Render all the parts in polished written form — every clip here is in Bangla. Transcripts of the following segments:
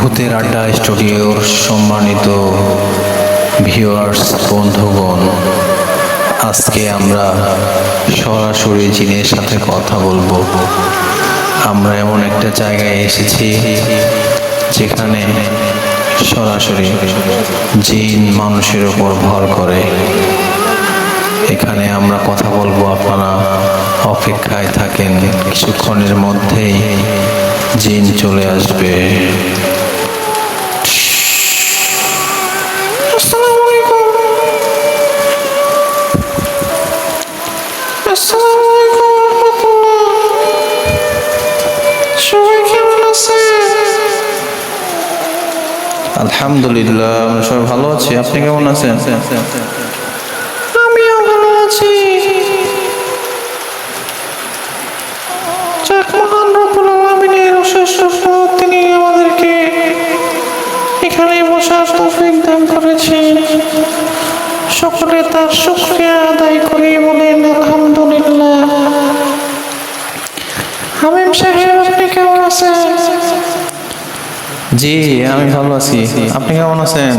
ভূতের আড্ডা স্টুডিওর সম্মানিত ভিউয়ার্স বন্ধুগণ, আজকে আমরা সরাসরি জিনের সাথে কথা বলবো। আমরা এমন একটা জায়গায় এসেছি যেখানে সরাসরি জিন মানুষের উপর ভর করে। এখানে আমরা কথা বলবো, আপনারা অপেক্ষায় থাকেন, কিছুক্ষণের মধ্যেই জিন চলে আসবে। আলহামদুলিল্লাহ, আমরা সবাই ভালো আছি। আপনি কেমন আছেন? আমিও ভালো আছি। যাক, মহান রব্বুল আলামিনের অশেষ রহমত, তিনি আমাদেরকে এখানে বসার তৌফিক দান করেছেন। সকলে তার শুকরিয়া আদায় করে বলেন আলহামদুলিল্লাহ। হামিম সাহেব, আপনি কেমন আছেন? জি, আমি ভালো আছি। আপনি কেমন আছেন?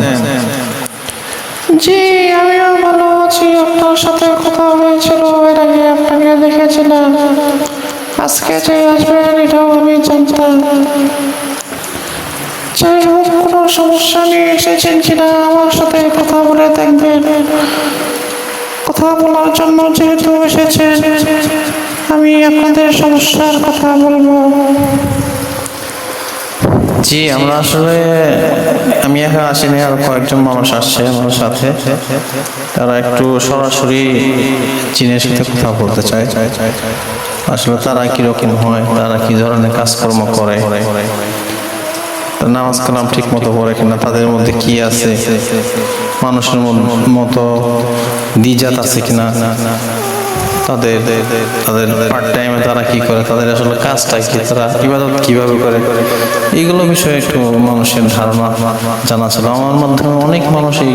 জি, আমিও ভালো আছি। আপনার সাথে কথা হয়েছিল, এর আগে আপনাকে দেখেছিলাম। আজকে যে আসবেন এটাও আমি জানতাম। যাই হোক, কোনো সমস্যা নিয়ে এসেছেন কিনা আমার সাথে কথা বলে দেখবেন। কথা বলার জন্য যেহেতু এসেছেন, আমি আপনাদের সমস্যার কথা বলবো। জি, আমরা আসলে আমি একা আসিনি, আর কয়েকজন মানুষ আসছে আমার সাথে। তারা একটু সরাসরি চীনের সাথে কথা বলতে চায়। আসলে তারা কিরকম হয়, তারা কি ধরনের কাজকর্ম করে, নামাজ কালাম ঠিক মতো পড়ে কিনা, তাদের মধ্যে কি আছে, মানুষের মতো দ্বিজাত আছে কিনা, তাদের তাদের পার্ট টাইমে তারা কি করে, তাদের আসলে কাজটা কি, তারা ইবাদত কিভাবে করে, এইগুলো বিষয়ে একটু মানুষের ধারণা জানা ছিল। আমার মাধ্যমে অনেক মানুষই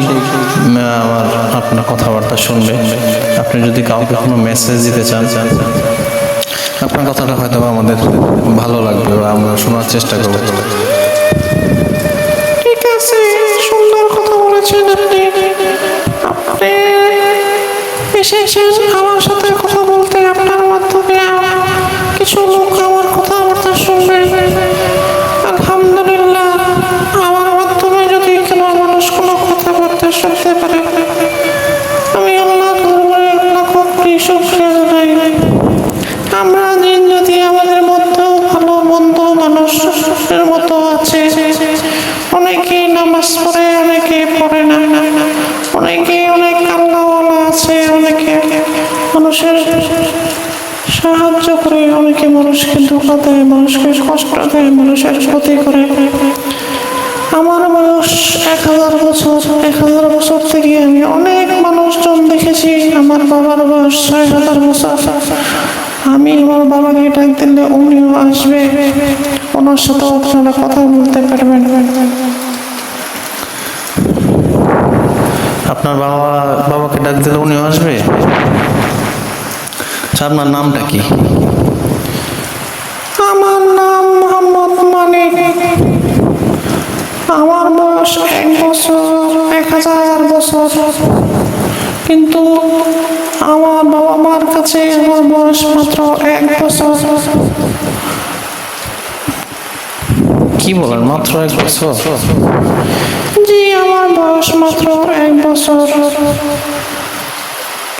আমার আপনার কথাবার্তা শুনবে। আপনি যদি কাউকে কোনো মেসেজ দিতে চান, আপনার কথাটা হয়তো আমাদের ভালো লাগবে বা আমরা শোনার চেষ্টা করবো। ঠিক আছে, সুন্দর কথা বলেছেন আপনি। আপনি এসেছেন আমার সাথে কথা বলতে, আপনার মাধ্যমে কিছু লোক আমার কথাবার্তা শুনবে। আলহামদুলিল্লাহ, আমার মাধ্যমে যদি কোনো মানুষ কোনো কথাবার্তা শুনতে পারে, আমি আল্লাহ দরবারে লাখ কোটি শুকরিয়া জানাই। আমরা দিন যদি আমাদের মধ্যেও ভালো মন্দ মানুষের মতো আছে। অনেকে নামাজ পড়ে, অনেকে পড়ে না, অনেকে অনেক আল্লাহওয়ালা আছে, অনেকে মানুষের সাহায্য করে, অনেকে মানুষকে ধোঁকা দেয়, মানুষকে কষ্ট দেয়, মানুষের ক্ষতি করে। আমার বয়স 1000 বছর। 1000 বছর থেকে আমি অনেক মানুষজন দেখেছি। আমার বাবার বয়স 6000 বছর। আমি আমার বাবাকে ডাক দিলে উনিও আসবে, ওনার সাথে আপনারা কথা বলতে পারবেন। আপনার বাবাকে ডাক দিলে উনিও আসবে? আচ্ছা, আপনার নামটা কি? আমার নাম মোহাম্মদ মানিক। আমার বয়স 1 বছর, 1000 বছর। কিন্তু আমার বাবা মার কাছে আমার বয়স মাত্র 1 বছর। কি বলেন, মাত্র 1 বছর? জি, আমার বয়স মাত্র 1 বছর।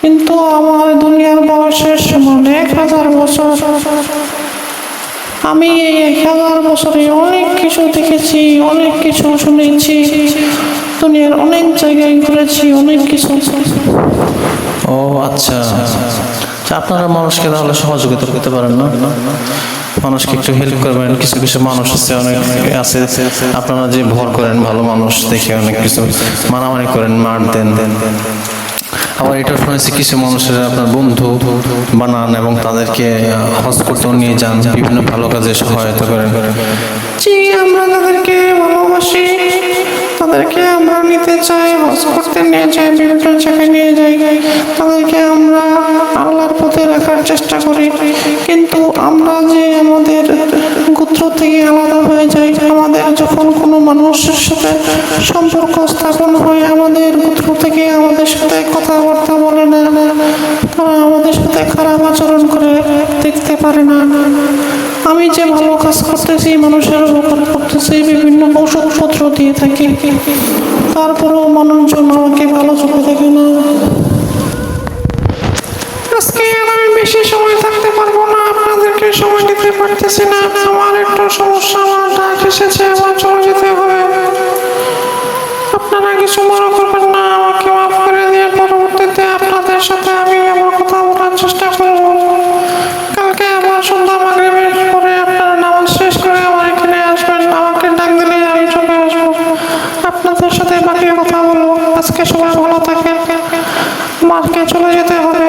কিন্তু আমার দুনিয়ার বয়সের সমান 1000 বছর। আমি এই 1000 বছরে অনেক কিছু দেখেছি, অনেক কিছু শুনেছি, দুনিয়ার অনেক জায়গায় ঘুরেছি, অনেক কিছু। ও আচ্ছা, আপনারা মানুষকে তাহলে সহযোগিতা করতে পারেন না? মানুষকে একটু হেল্প করবেন। কিছু কিছু মানুষ আছে, অনেক আছে, আপনারা যে ভর করেন ভালো মানুষ দেখে অনেক কিছু মারামারি করেন, মার দেন। আবার এটা শুনেছি কিছু মানুষের আপনার বন্ধু বানান এবং তাদেরকে হজ করতেও নিয়ে যান, বিভিন্ন ভালো কাজে সহায়তা করেন। জি, আমরা তাদেরকে ভালোবাসি, তাদেরকে আমরা নিতে চাই, হজ করতে নিয়ে যাই, বিভিন্ন জায়গায় নিয়ে যাই। তাদেরকে আমরা আল্লাহর পথে রাখার চেষ্টা করি। কিন্তু আমরা যে আমাদের গোত্র থেকে আলাদা হয়ে যাই, আমাদের যখন কোনো মানুষের সাথে সম্পর্ক স্থাপন হয়, আমাদের গোত্র থেকে আমাদের সাথে কথাবার্তা বলে না, তারা আমাদের সাথে খারাপ আচরণ করে, দেখতে পারে না। আমি যে ভালো কাজ করতেছি, মানুষের উপকার করতেছি, বিভিন্ন ওষুধপত্র দিয়ে থাকি, তারপরেও মানুষজন আমাকে ভালো চোখে দেখে না। আজকে আর আমি বেশি সময় থাকতে পারবো না, আপনাদেরকে সময় দিতে পারতেছি না। আমার একটু সমস্যা, আমার ডাক এসেছে, আমার চলে যেতে হবে। আপনারা কিছু মনে করবেন না, আমাকে মাফ করে দিয়ে পরবর্তীতে আপনাদের সাথে আমি আমার কথা বলার চেষ্টা করব। কালকে আবার সন্ধ্যা মাগরিবের পরে আপনারা নামাজ শেষ করে আমার এখানে আসবেন, আমাকে ডাক দিলে আমি চলে আসবো, আপনাদের সাথে বাকি কথা বলবো। আজকে সবাই ভালো থাকেন, মাকে চলে যেতে হবে।